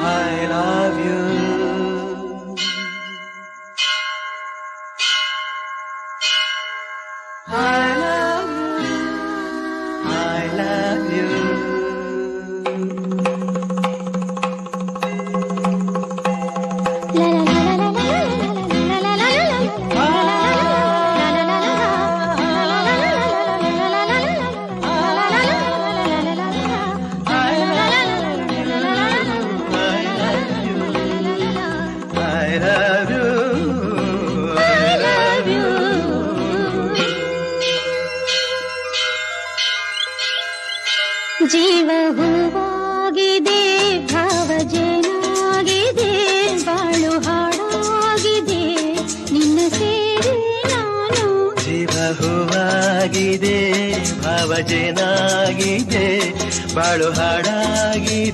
I love you. I love you. I love you. I love you. I love you. ಜೀವ ಹೂವಾಗಿದೆ, ಭಾವ ಜೇನಾಗಿದೆ, ಬಾಳು ಹಾಡಾಗಿದೆ, ನಿನ್ನ ಸೇರಿ ನಾನು. ಜೀವ ಹೂವಾಗಿದೆ, ಭಾವ ಜೇನಾಗಿದೆ, ಬಾಳು ಹಾಡಾಗಿದೆ.